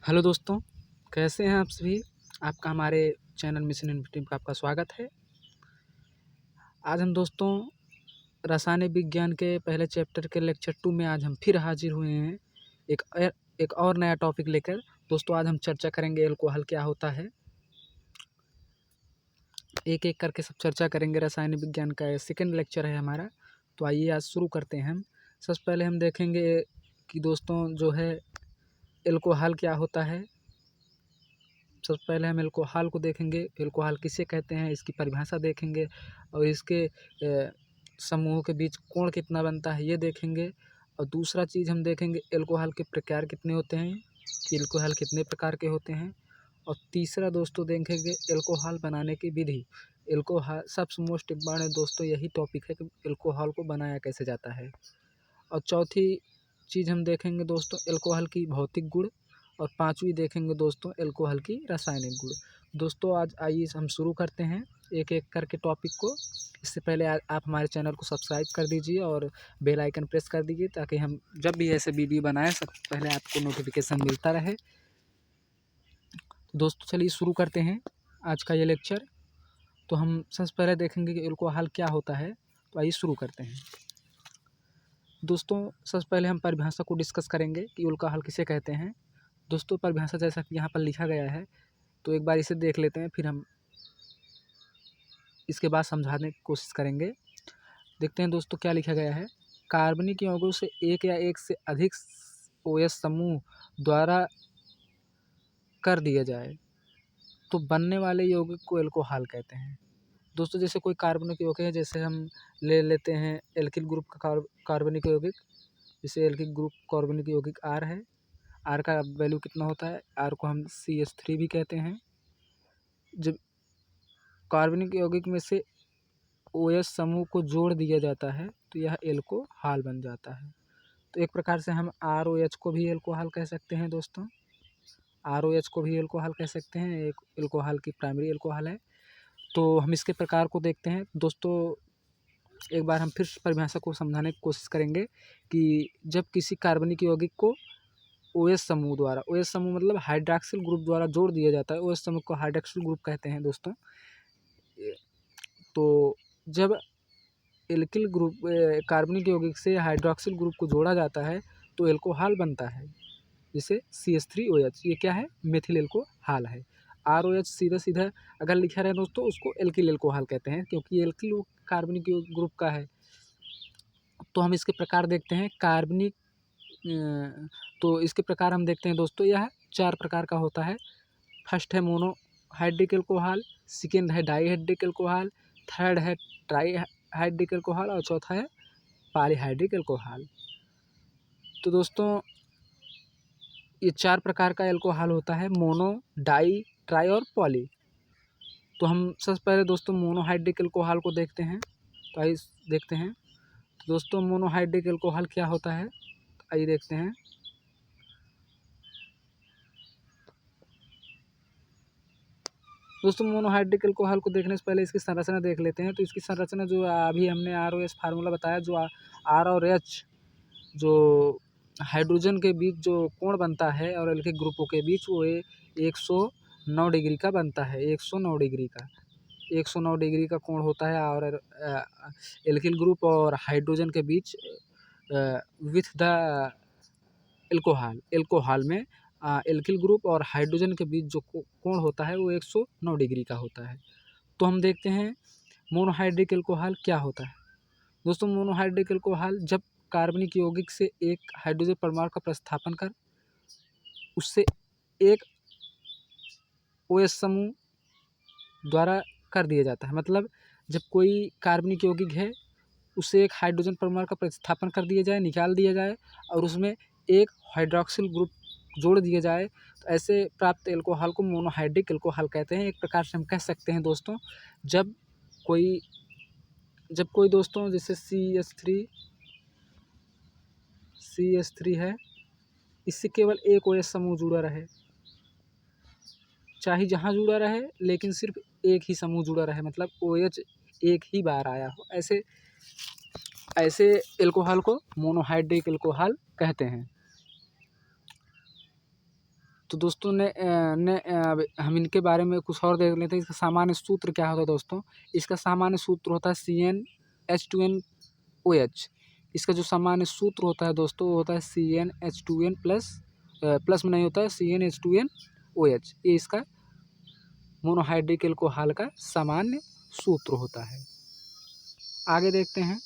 Hello दोस्तों, कैसे हैं आप सभी। आपका हमारे चैनल मिशन इन्फॉर्मेटिव का आपका स्वागत है। आज हम दोस्तों रासायनिक विज्ञान के पहले चैप्टर के लेक्चर 2 में आज हम फिर हाजिर हुए हैं एक एक और नया टॉपिक लेकर। दोस्तों आज हम चर्चा करेंगे अल्कोहल क्या होता है। एक एक करके सब चर्चा करेंगे। रासायनिक विज्ञान का सेकंड लेक्चर है हमारा। तो आइए आज शुरू करते हैं हम। सबसे पहले हम देखेंगे कि दोस्तों जो है अल्कोहल क्या होता है। सबसे पहले हम अल्कोहल को देखेंगे। अल्कोहल किसे कहते हैं, इसकी परिभाषा देखेंगे और इसके समूहों के बीच कोण कितना बनता है ये देखेंगे। और दूसरा चीज़ हम देखेंगे अल्कोहल के प्रकार कितने होते हैं, कि अल्कोहल कितने प्रकार के होते हैं। और तीसरा दोस्तों देखेंगे अल्कोहल बनाने की विधि। अल्कोहल सबसे मोस्ट इम्पॉर्टेंट दोस्तों यही टॉपिक है कि अल्कोहल को बनाया कैसे जाता है। और चौथी चीज़ हम देखेंगे दोस्तों अल्कोहल की भौतिक गुण। और पांचवी देखेंगे दोस्तों अल्कोहल की रासायनिक गुण। दोस्तों आज आइए हम शुरू करते हैं एक एक करके टॉपिक को। इससे पहले आप हमारे चैनल को सब्सक्राइब कर दीजिए और बेल आइकन प्रेस कर दीजिए ताकि हम जब भी ऐसे वीडियो बनाएं सबसे पहले आपको नोटिफिकेशन मिलता रहे। तो दोस्तों चलिए शुरू करते हैं आज का ये लेक्चर। तो हम सबसे पहले देखेंगे कि अल्कोहल क्या होता है। तो आइए शुरू करते हैं। दोस्तों सबसे पहले हम परिभाषा को डिस्कस करेंगे कि अल्कोहल किसे कहते हैं। दोस्तों परिभाषा जैसा कि यहाँ पर लिखा गया है, तो एक बार इसे देख लेते हैं, फिर हम इसके बाद समझाने की कोशिश करेंगे। देखते हैं दोस्तों क्या लिखा गया है। कार्बनिक यौगों से एक या एक से अधिक OH समूह द्वारा कर दिया जाए तो बनने वाले यौगिक को अल्कोहल कहते हैं। दोस्तों जैसे कोई कार्बनिक यौगिक है, जैसे हम ले लेते हैं एल्किल ग्रुप का कार्बनिक यौगिक। जैसे एल्किल ग्रुप कार्बनिक यौगिक R है। R का वैल्यू कितना होता है, R को हम CH3 भी कहते हैं। जब कार्बनिक यौगिक में से OH समूह को जोड़ दिया जाता है तो यह अल्कोहल बन जाता है। तो एक प्रकार से हम ROH को भी अल्कोहल कह सकते हैं दोस्तों। ROH को भी अल्कोहल कह सकते हैं, एक अल्कोहल की प्राइमरी अल्कोहल है। तो हम इसके प्रकार को देखते हैं दोस्तों। एक बार हम फिर परिभाषा को समझाने की कोशिश करेंगे कि जब किसी कार्बनिक यौगिक को OH समूह द्वारा, OH समूह मतलब हाइड्रॉक्सिल ग्रुप द्वारा जोड़ दिया जाता है। OH समूह को हाइड्रॉक्सिल ग्रुप कहते हैं दोस्तों। तो जब एल्किल ग्रुप कार्बनिक यौगिक से हाइड्रॉक्सिल ग्रुप को जोड़ा जाता है तो अल्कोहल बनता है। जैसे CH3OH, ये क्या है, मेथिल अल्कोहल है। ROH सीधा सीधा अगर लिखा रहे दोस्तों उसको एल्किल अल्कोहल कहते हैं, क्योंकि एल्किल कार्बनिक ग्रुप का है। तो हम इसके प्रकार देखते हैं कार्बनिक। तो इसके प्रकार हम देखते हैं दोस्तों, यह 4 प्रकार का होता है। फर्स्ट है मोनोहाइड्रिक अल्कोहल, सेकेंड है डाईहाइड्रिक अल्कोहल, थर्ड है ट्राईहाइड्रिक अल्कोहल और चौथा है पॉलीहाइड्रिक अल्कोहल। तो दोस्तों ये 4 प्रकार का अल्कोहल होता है, मोनो, डाई, ट्राई और पॉली। तो हम सबसे पहले दोस्तों मोनोहाइड्रिक अल्कोहल को देखते हैं। तो आइए देखते हैं। तो दोस्तों मोनोहाइड्रिक अल्कोहल क्या होता है, तो आइए देखते हैं। दोस्तों मोनोहाइड्रिक अल्कोहल को देखने से पहले इसकी संरचना देख लेते हैं। तो इसकी संरचना जो अभी हमने ROH फार्मूला बताया, जो R और H जो हाइड्रोजन के बीच जो कोण बनता है और एल्किल ग्रुपों के बीच, वो 109 डिग्री का बनता है। 109 डिग्री का 109 डिग्री का कोण होता है और एल्किल ग्रुप और हाइड्रोजन के बीच विथ द एल्कोहल में एल्किल ग्रुप और हाइड्रोजन के बीच जो कोण होता है वो 109 डिग्री का होता है। तो हम देखते हैं मोनोहाइड्रिक अल्कोहल क्या होता है। दोस्तों मोनोहाइड्रिक अल्कोहल जब कार्बनिक यौगिक से एक हाइड्रोजन परमाणु का प्रतिस्थापन कर उससे एक OH समूह द्वारा कर दिया जाता है। मतलब जब कोई कार्बनिक यौगिक है उससे एक हाइड्रोजन परमाणु का प्रतिस्थापन कर दिया जाए, निकाल दिया जाए और उसमें एक हाइड्रॉक्सिल ग्रुप जोड़ दिया जाए, तो ऐसे प्राप्त अल्कोहल को मोनोहाइड्रिक अल्कोहल कहते हैं। एक प्रकार से हम कह सकते हैं दोस्तों, जब कोई दोस्तों जैसे CH3 है, इससे केवल एक OH समूह जुड़ा रहे, चाहे जहाँ जुड़ा रहे लेकिन सिर्फ एक ही समूह जुड़ा रहे, मतलब OH एक ही बार आया हो, ऐसे अल्कोहल को मोनोहाइड्रिक अल्कोहल कहते हैं। तो दोस्तों हम इनके बारे में कुछ और देख लेते हैं। इसका सामान्य सूत्र क्या होता है दोस्तों? इसका सामान्य सूत्र होता है CnH2nOH। इसका जो सामान्य सूत्र होता है दोस्तों वो होता है CnH2n प्लस में नहीं होता है CnH2nOH। ये इसका मोनोहाइड्रिक एल्कोहल का सामान्य सूत्र होता है। आगे देखते हैं।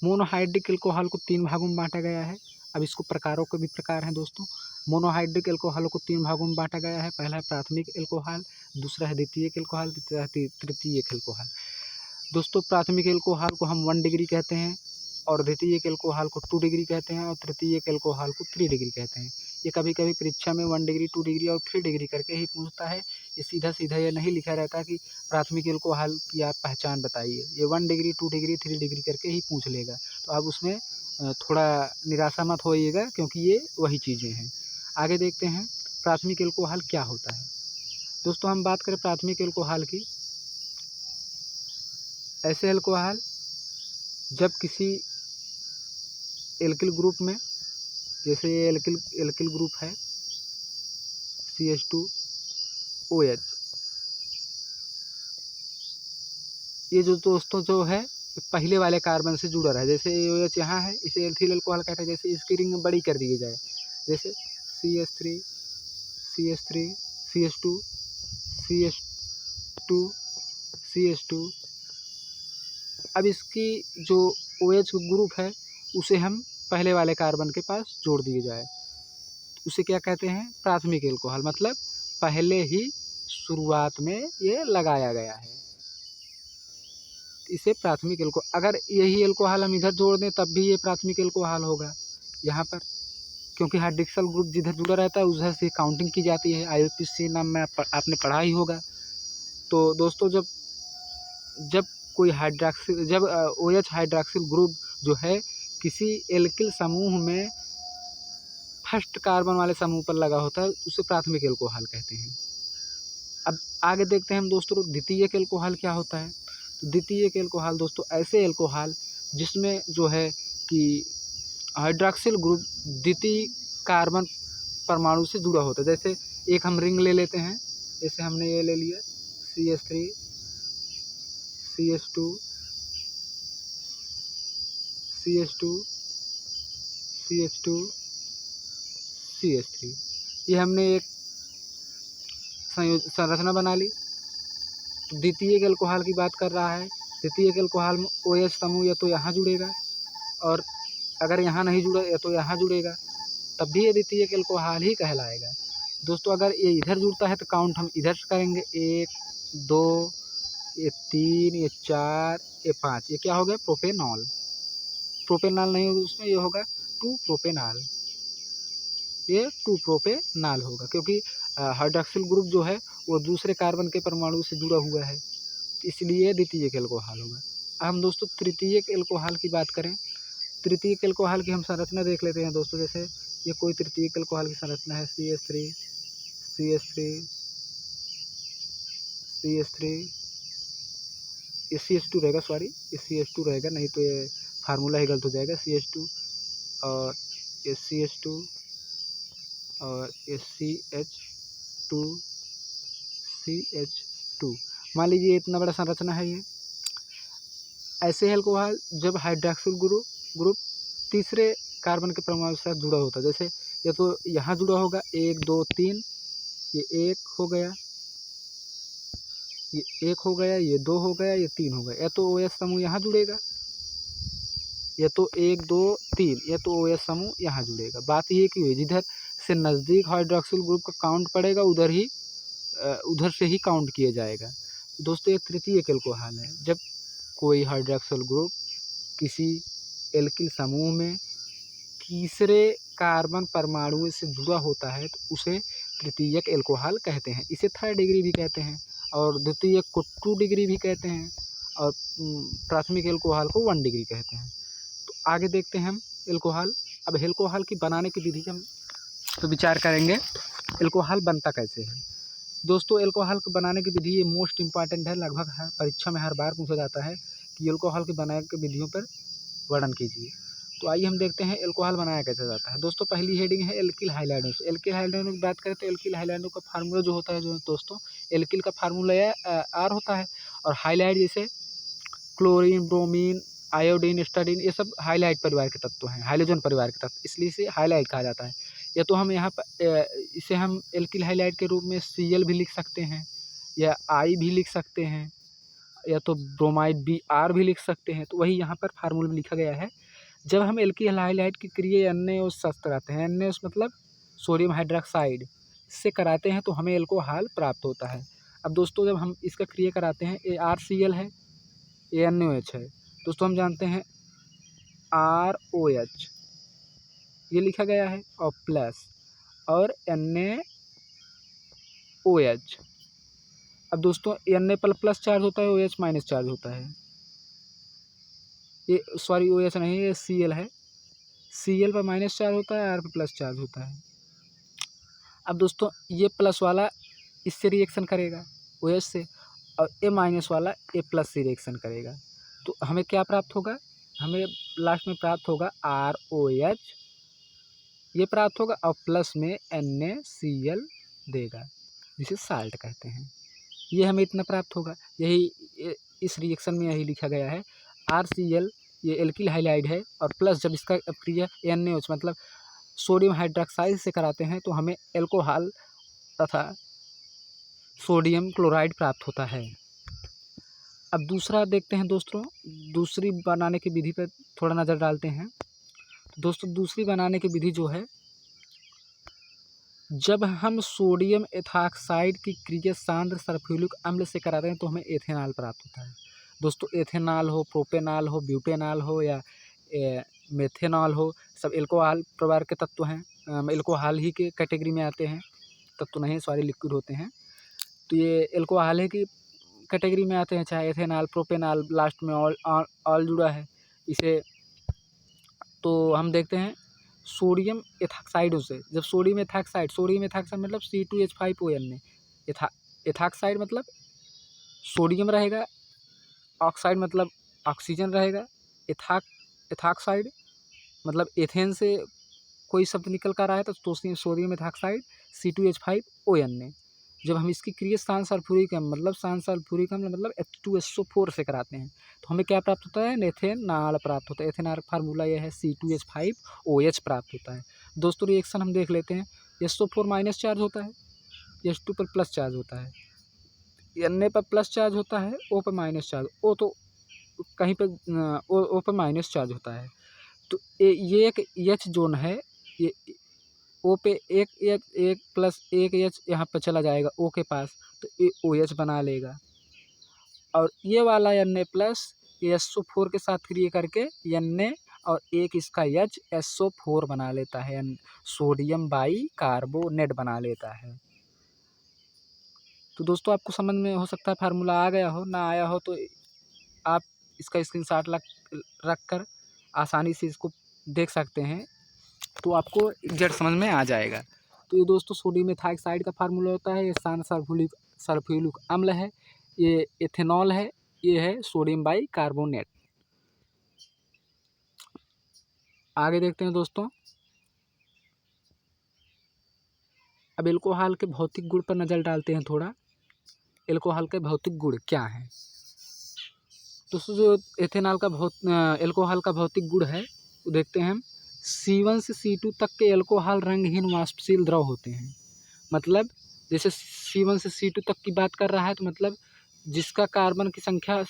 मोनोहाइड्रिक एल्कोहल को 3 भागों में बांटा गया है। अब इसको प्रकारों के भी प्रकार हैं दोस्तों। मोनोहाइड्रिक एल्कोहल को 3 भागों में बांटा गया है। पहला है प्राथमिक एल्कोहल, दूसरा है द्वितीयक एल्कोहल, तीसरा है तृतीयक एल्कोहल। दोस्तों प्राथमिक एल्कोहल को हम 1 डिग्री कहते हैं, और द्वितीयक एल्कोहल को 2 डिग्री कहते हैं, और तृतीयक एल्कोहल को 3 डिग्री कहते हैं। ये कभी कभी परीक्षा में 1 डिग्री, 2 डिग्री और 3 डिग्री करके ही पूछता है। ये सीधा सीधा ये नहीं लिखा रहता कि प्राथमिक एल्कोहल की आप पहचान बताइए। ये 1 डिग्री, 2 डिग्री, 3 डिग्री करके ही पूछ लेगा। तो आप उसमें थोड़ा निराशा मत होइएगा, क्योंकि ये वही चीज़ें हैं। आगे देखते हैं प्राथमिक एल्कोहल क्या होता है। दोस्तों हम बात करें प्राथमिक एल्कोहल की, ऐसे एल्कोहल जब किसी एल्किल ग्रुप में, जैसे ये एल्किल ग्रुप है CH2OH, ये जो दोस्तों जो है पहले वाले कार्बन से जुड़ा रहा है। जैसे OH यहाँ है, इसे एल्थिल एल्कोहल कहते हैं। जैसे इसकी रिंग बड़ी कर दी जाए, जैसे CH3 CH3 CH2 CH2 CH2। अब इसकी जो OH ग्रुप है उसे हम पहले वाले कार्बन के पास जोड़ दिए जाए, उसे क्या कहते हैं? प्राथमिक एल्कोहल। मतलब पहले ही शुरुआत में ये लगाया गया है, इसे प्राथमिक एल्कोहल। अगर यही एल्कोहल हम इधर जोड़ दें तब भी ये प्राथमिक एल्कोहल होगा यहाँ पर, क्योंकि हाइड्रोक्सिल ग्रुप जिधर जुड़ा रहता है उधर से काउंटिंग की जाती है। IUPAC नाम में आपने पढ़ा ही होगा। तो दोस्तों जब कोई OH हाइड्रोक्सिल ग्रुप जो है किसी एल्किल समूह में फर्स्ट कार्बन वाले समूह पर लगा होता है, उसे प्राथमिक एल्कोहल कहते हैं। अब आगे देखते हैं हम दोस्तों द्वितीयक एल्कोहल क्या होता है। तो द्वितीयक एल्कोहल दोस्तों ऐसे एल्कोहल जिसमें जो है कि हाइड्रोक्सिल ग्रुप द्वितीय कार्बन परमाणु से जुड़ा होता है। जैसे एक हम रिंग ले लेते हैं, जैसे हमने ये ले लिया CH3 CH2 CH2 CH2 CH3, ये हमने एक संरचना बना ली। तो द्वितीयक एल्कोहल की बात कर रहा है। द्वितीयक एल्कोहल में OH समूह या तो यहाँ जुड़ेगा, और अगर यहाँ नहीं जुड़ा या तो यहाँ जुड़ेगा, तब भी ये द्वितीयक एल्कोहल ही कहलाएगा। दोस्तों अगर ये इधर जुड़ता है तो काउंट हम इधर से करेंगे, 1 2 ये 3 ये 4 ये 5, ये क्या हो गया? प्रोपेनॉल। प्रोपेनॉल नहीं होगा उसमें, ये होगा 2 प्रोपेनॉल। ये 2 प्रोपेनॉल होगा, क्योंकि हाइड्रोक्सिल ग्रुप जो है वो दूसरे कार्बन के परमाणु से जुड़ा हुआ है, इसलिए द्वितीयक एल्कोहल होगा। अब हम दोस्तों तृतीयक एल्कोहल की बात करें। तृतीयक एल्कोहल की हम संरचना देख लेते हैं दोस्तों। जैसे ये कोई तृतीयक एल्कोहल की संरचना है, CH3 CH3 CH3, ये CH2 रहेगा, सॉरी ये CH2 रहेगा, नहीं तो ये फार्मूला ही गलत हो जाएगा। CH2 और ये CH2 और ये CH2 मान लीजिए इतना बड़ा संरचना है ये। ऐसे एल्कोहल जब हाइड्रोक्सिल ग्रुप तीसरे कार्बन के परमाणु के साथ जुड़ा होता है, जैसे या तो यहाँ जुड़ा होगा 1 2 3, ये 1 हो गया, ये 1 हो गया, ये 2 हो गया, ये 3 हो गया, या तो OH समूह यहाँ जुड़ेगा, या तो 1 2 3, या तो OH समूह यहाँ जुड़ेगा। बात ये की हुई जिधर से नज़दीक हाइड्रोक्सिल ग्रुप का काउंट पड़ेगा उधर से ही काउंट किया जाएगा। दोस्तों ये तृतीयक एल्कोहल है। जब कोई हाइड्रोक्सिल ग्रुप किसी एल्किल समूह में तीसरे कार्बन परमाणु से जुड़ा होता है तो उसे तृतीयक एल्कोहल कहते हैं। इसे 3rd डिग्री भी कहते हैं, और द्वितीयक को 2 डिग्री भी कहते हैं, और प्राथमिक एल्कोहल को 1 डिग्री कहते हैं। तो आगे देखते हैं हम एल्कोहल। अब एल्कोहल की बनाने की विधि हम तो विचार करेंगे, एल्कोहल बनता कैसे है। दोस्तों एल्कोहल को बनाने की विधि ये मोस्ट इम्पॉर्टेंट है, लगभग परीक्षा में हर बार पूछा जाता है कि एल्कोहल के बनाने की विधियों पर वर्णन कीजिए। तो आइए हम देखते हैं एल्कोहल बनाया कैसे जाता है। दोस्तों पहली हेडिंग है एल्किल हाइलाइडों से। एल्किल हाइलाइडों की बात करें तो एल्किल हाइलाइडों का फार्मूला जो होता है जो दोस्तों, एल्किल का फार्मूला आर होता है, और हाइलाइड जैसे क्लोरीन, ब्रोमीन, आयोडीन, स्टडीन, ये सब हाइलाइट परिवार के तत्व हैं, हाइलोजन परिवार के तत्व, इसलिए इसे हाइलाइट कहा जाता है। या तो हम यहाँ पर इसे हम एल्किल हाइलाइट के रूप में Cl भी लिख सकते हैं, या I भी लिख सकते हैं, या तो ब्रोमाइड Br भी लिख सकते हैं। तो वही यहाँ पर फार्मूला में लिखा गया है। जब हम एल्किल हाइलाइट की क्रिया NaOH से कराते हैं, NaOH मतलब सोडियम हाइड्रोक्साइड से कराते हैं तो हमें एल्कोहल प्राप्त होता है। अब दोस्तों जब हम इसका क्रिया कराते हैं, ArCl है, NaOH है, दोस्तों हम जानते हैं ROH ये लिखा गया है, और प्लस और NaOH। अब दोस्तों Na पर प्लस चार्ज होता है, OH माइनस चार्ज होता है। ये सॉरी OH नहीं, ये Cl है, Cl पर माइनस चार्ज होता है, R पर प्लस चार्ज होता है। अब दोस्तों ये प्लस वाला इससे रिएक्शन करेगा OH से, और ये माइनस वाला ये प्लस से रिएक्शन करेगा, तो हमें क्या प्राप्त होगा, हमें लास्ट में प्राप्त होगा ROH ये प्राप्त होगा, और प्लस में NaCl देगा, जिसे साल्ट कहते हैं। ये हमें इतना प्राप्त होगा। यही इस रिएक्शन में यही लिखा गया है, RCl ये एल्किल हाइलाइड है, और प्लस जब इसका क्रिया NaOH मतलब सोडियम हाइड्रोक्साइड से कराते हैं तो हमें एल्कोहल तथा सोडियम क्लोराइड प्राप्त होता है। अब दूसरा देखते हैं दोस्तों, दूसरी बनाने की विधि पर थोड़ा नज़र डालते हैं। तो दोस्तों दूसरी बनाने की विधि जो है, जब हम सोडियम एथॉक्साइड की क्रिया सांद्र सल्फ्यूरिक अम्ल से कराते हैं तो हमें एथेनॉल प्राप्त होता है। दोस्तों एथेनॉल हो, प्रोपेनॉल हो, ब्यूटेनॉल हो, या मेथेनॉल हो, सब एल्कोहल परिवार के तत्व हैं, एल्कोहल ही के कैटेगरी में आते हैं, तत्व नहीं सॉरी लिक्विड होते हैं। तो ये एल्कोहल ही की कैटेगरी में आते हैं, चाहे एथेनॉल, प्रोपेनॉल, लास्ट में ऑल जुड़ा है इसे। तो हम देखते हैं सोडियम एथॉक्साइडों से, जब सोडियम एथॉक्साइड मतलब C2H5ONA, एथॉक्साइड मतलब सोडियम रहेगा, ऑक्साइड मतलब ऑक्सीजन रहेगा, एथॉक्साइड मतलब एथेन से कोई शब्द निकल कर रहा है तो सोडियम एथॉक्साइड C2H5ONA। जब हम इसकी क्रिया सांद्र सल्फ्यूरिक अम्ल मतलब H2SO4 से कराते हैं तो हमें क्या प्राप्त होता है, एथेनॉल प्राप्त होता है। एथेनॉल का फार्मूला यह है, C2H5OH प्राप्त होता है। दोस्तों रिएक्शन हम देख लेते हैं, SO4 माइनस चार्ज होता है, H2 पर प्लस चार्ज होता है, Na पर प्लस चार्ज होता है, O पर माइनस चार्ज, O तो कहीं पर O पर माइनस चार्ज होता है। तो ये एक H जोन है, ये O पे एक प्लस एक H यहाँ पर चला जाएगा O के पास, तो ये OH बना लेगा, और ये वाला Na प्लस ये SO4 के साथ क्रिया करके Na और एक इसका H SO4 बना लेता है, सोडियम बाई कार्बोनेट बना लेता है। तो दोस्तों आपको समझ में हो सकता है फार्मूला आ गया हो, ना आया हो तो आप इसका स्क्रीनशॉट रख कर आसानी से इसको देख सकते हैं, तो आपको एग्जैक्ट समझ में आ जाएगा। तो ये दोस्तों सोडियम एथॉक्साइड का फार्मूला होता है, ये सांद्र सल्फ्यूरिक अम्ल है, ये एथेनॉल है, ये है सोडियम बाई कार्बोनेट। आगे देखते हैं दोस्तों, अब एल्कोहल के भौतिक गुण पर नज़र डालते हैं थोड़ा। एल्कोहल के भौतिक गुण क्या हैं दोस्तों? जो एल्कोहल का भौतिक गुण है वो देखते हैं हम। C1 से C2 तक के एल्कोहल रंगहीन वाष्पशील द्रव होते हैं। मतलब जैसे C1 से C2 तक की बात कर रहा है तो मतलब जिसका कार्बन की संख्या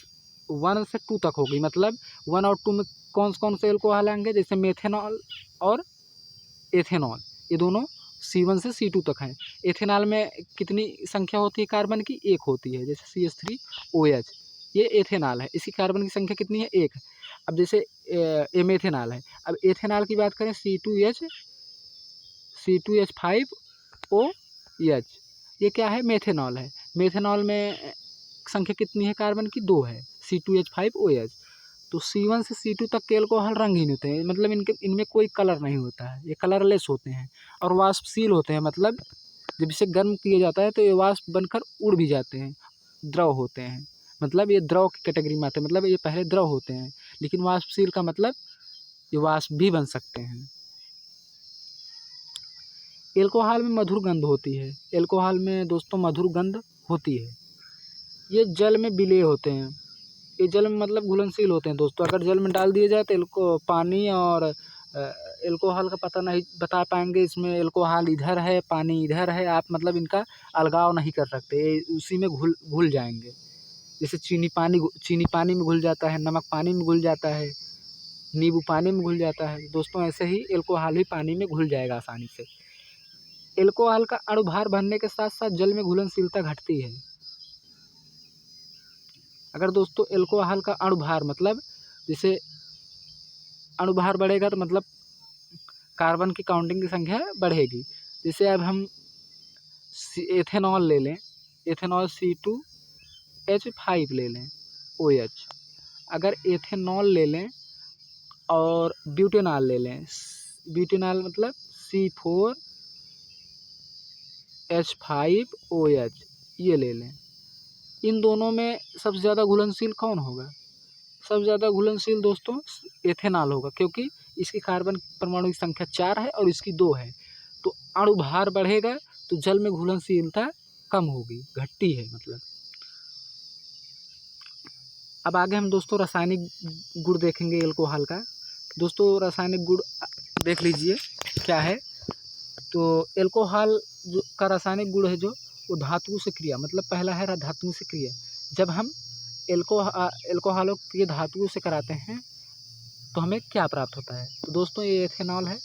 1 से 2 तक होगी, मतलब 1 और 2 में कौन से एल्कोहल आएंगे, जैसे मेथेनॉल और एथेनॉल, ये दोनों C1 से C2 तक हैं। एथेनॉल में कितनी संख्या होती है कार्बन की, 1 होती है, जैसे CH3OH ये एथेनॉल है, इसकी कार्बन की संख्या कितनी है, 1। अब जैसे ये मेथेनॉल है, अब एथेनॉल की बात करें C2H5OH, ये क्या है, मेथेनॉल है। मेथेनॉल में संख्या कितनी है कार्बन की, 2 है, C2H5OH। तो C1 से C2 तक के एल्कोहल रंगहीन होते हैं, मतलब इनमें कोई कलर नहीं होता है, ये कलरलेस होते हैं, और वाष्पशील होते हैं, मतलब जब इसे गर्म किया जाता है तो ये वाष्प बनकर उड़ भी जाते हैं, द्रव होते हैं, मतलब ये द्रव की कैटेगरी में आते हैं, मतलब ये पहले द्रव होते हैं। लेकिन वाष्पशील का मतलब ये वाष्प भी बन सकते हैं। एल्कोहल में मधुर गंध होती है। एल्कोहल में दोस्तों मधुर गंध होती है। ये जल में विलेय होते हैं। ये जल में मतलब घुलनशील होते हैं दोस्तों। अगर जल में डाल दिए जाए तो पानी और एल्कोहल का पता नहीं बता पाएंगे। इसमें एल्कोहल इधर है, पानी इधर है, आप मतलब इनका अलगाव नहीं कर सकते, ये उसी में घुल जाएंगे। जैसे चीनी पानी में घुल जाता है, नमक पानी में घुल जाता है, नींबू पानी में घुल जाता है दोस्तों, ऐसे ही एल्कोहल भी पानी में घुल जाएगा आसानी से। एल्कोहल का अणुभार बढ़ने के साथ साथ जल में घुलनशीलता घटती है। अगर दोस्तों एल्कोहल का अणुभार मतलब जैसे अणुभार बढ़ेगा तो मतलब कार्बन की काउंटिंग की संख्या बढ़ेगी। जैसे अब हम एथेनॉल ले लें, एथेनॉल C2H5 ले लें OH। अगर एथेनॉल ले लें और ब्यूटेनॉल ले लें, ब्यूटेनॉल मतलब C4H5OH, ये ले लें। इन दोनों में सबसे ज़्यादा घुलनशील कौन होगा? सबसे ज़्यादा घुलनशील दोस्तों एथेनॉल होगा, क्योंकि इसकी कार्बन परमाणु की संख्या 4 है और इसकी 2 है। तो अणुभार बढ़ेगा तो जल में घुलनशीलता कम होगी, घटती है मतलब। अब आगे हम दोस्तों रासायनिक गुण देखेंगे एल्कोहल का। दोस्तों रासायनिक गुण देख लीजिए क्या है। तो एल्कोहल का रासायनिक गुण है जो वो धातुओं से क्रिया, मतलब पहला है धातुओं से क्रिया। जब हम एल्कोहलों की धातुओं से कराते हैं तो हमें क्या प्राप्त होता है? तो दोस्तों ये एथेनॉल है,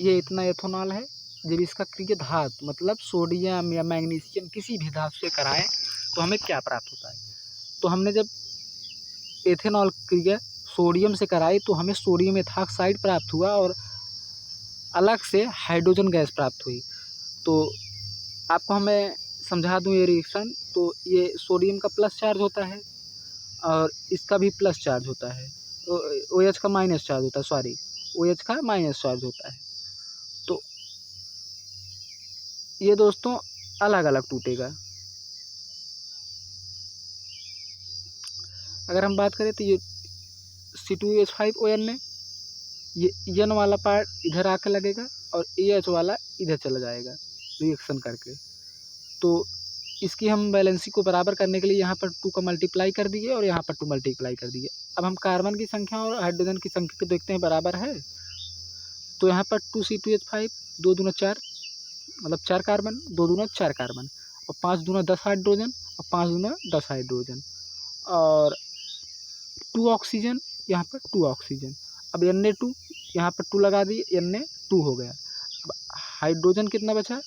ये इतना एथेनॉल है। जब इसका क्रिया धातु मतलब सोडियम या मैग्नीशियम किसी भी धातु से कराएं तो हमें क्या प्राप्त होता है? तो हमने जब एथेनॉल क्रिया सोडियम से कराई तो हमें सोडियम एथॉक्साइड प्राप्त हुआ और अलग से हाइड्रोजन गैस प्राप्त हुई। तो आपको हमें समझा दूं ये रिएक्शन। तो ये सोडियम का प्लस चार्ज होता है और इसका भी प्लस चार्ज होता है, OH का माइनस चार्ज होता है, सॉरी OH का माइनस चार्ज होता है। तो ये दोस्तों अलग अलग टूटेगा। अगर हम बात करें तो ये C2H5ON ने ये N वाला पार्ट इधर आके लगेगा और AH वाला इधर चला जाएगा रिएक्शन करके। तो इसकी हम बैलेंसी को बराबर करने के लिए यहाँ पर 2 का मल्टीप्लाई कर दिए और यहाँ पर 2 मल्टीप्लाई कर दिए। अब हम कार्बन की संख्या और हाइड्रोजन की संख्या को देखते हैं बराबर है। तो यहाँ पर 2C2H5 2 दूना 4 मतलब 4 कार्बन, 2 दूना 4 कार्बन और 5 दूना 10 हाइड्रोजन और 5 दूना 10 हाइड्रोजन और 2 ऑक्सीजन, यहाँ पर 2 ऑक्सीजन। अब Na2 यहाँ पर 2 लगा दिए, Na2 हो गया। अब हाइड्रोजन कितना बचा?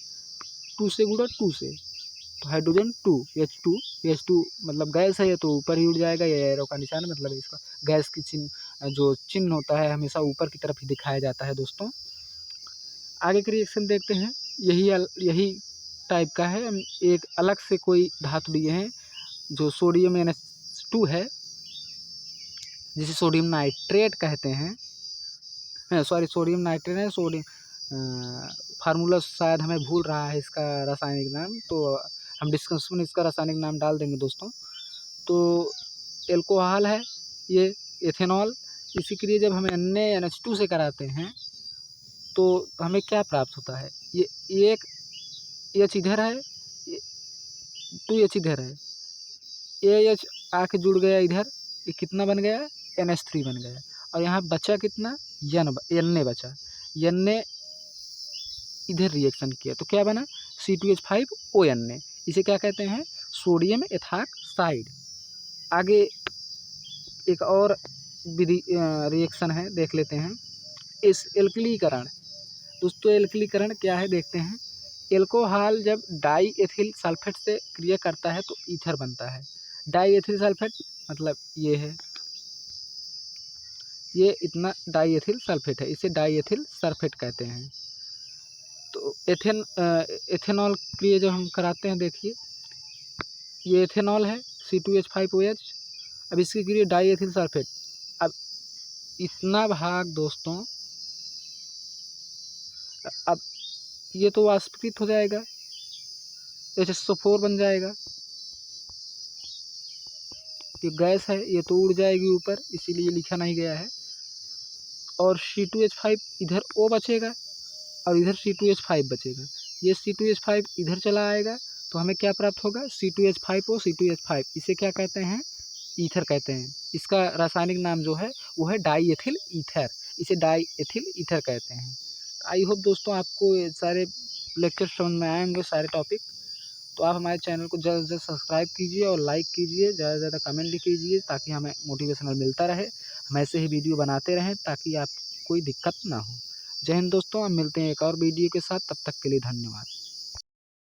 2 से गुणा 2 से, तो हाइड्रोजन 2 H2 मतलब गैस है ये तो ऊपर ही उड़ जाएगा। ये एरो का निशान मतलब इसका गैस की चिन्ह, जो चिन्ह होता है हमेशा ऊपर की तरफ ही दिखाया जाता है दोस्तों। आगे के रिएक्शन देखते हैं। यही टाइप का है। हम एक अलग से कोई धातु लिए हैं जो सोडियम NH2 है, जिसे सोडियम नाइट्रेट कहते हैं। सॉरी सोडियम नाइट्रेट है, सोडियम फार्मूला शायद हमें भूल रहा है इसका रासायनिक नाम, तो हम डिस्कशन में इसका रासायनिक नाम डाल देंगे दोस्तों। तो एल्कोहल है ये एथेनॉल। इसी के लिए जब हम NaNH2 से कराते हैं तो हमें क्या प्राप्त होता है? ये एक H इधर है, 2H इधर है, AH आके जुड़ गया इधर, ये कितना बन गया? NH3 बन गया। और यहाँ बचा कितना? Na बचा। Na इधर रिएक्शन किया तो क्या बना? C2H5ON ने। इसे क्या कहते हैं? Sodium ethoxide. आगे एक और विधि रिएक्शन है, देख लेते हैं। इस एल्कलीकरण। दोस्तों एल्कलीकरण क्या है देखते हैं। एल्कोहल जब डाई एथिल सल्फेट से क्रिया करता है तो ईथर बनता है। डाई एथिल सल्फेट मतलब ये है, ये इतना डाई एथिल सल्फेट है, इसे डाई एथिल सल्फेट कहते हैं। तो एथेनॉल क्रिया जब हम कराते हैं, देखिए ये एथेनॉल है C2H5OH। अब इसकी क्रिया डाई एथिल सल्फेट। अब इतना भाग दोस्तों, अब ये तो वाष्पीकृत हो जाएगा, H2SO4 बन जाएगा। ये गैस है, ये तो उड़ जाएगी ऊपर, इसीलिए लिखा नहीं गया है। और C2H5 इधर O बचेगा और इधर C2H5 बचेगा। ये C2H5 इधर चला आएगा तो हमें क्या प्राप्त होगा, C2H5O C2H5। इसे क्या कहते हैं, ईथर कहते हैं। इसका रासायनिक नाम जो है वो है डाई एथिल ईथर, इसे डाई एथिल ईथर कहते हैं। आई होप दोस्तों आपको ये सारे लेक्चर समझ में आएंगे, सारे टॉपिक। तो आप हमारे चैनल को जल्द से जल्द सब्सक्राइब कीजिए और लाइक कीजिए, ज़्यादा से ज़्यादा कमेंट भी कीजिए ताकि हमें मोटिवेशनल मिलता रहे, हम ऐसे ही वीडियो बनाते रहें ताकि आप कोई दिक्कत ना हो। जय हिंद दोस्तों, हम मिलते हैं एक और वीडियो के साथ, तब तक के लिए धन्यवाद।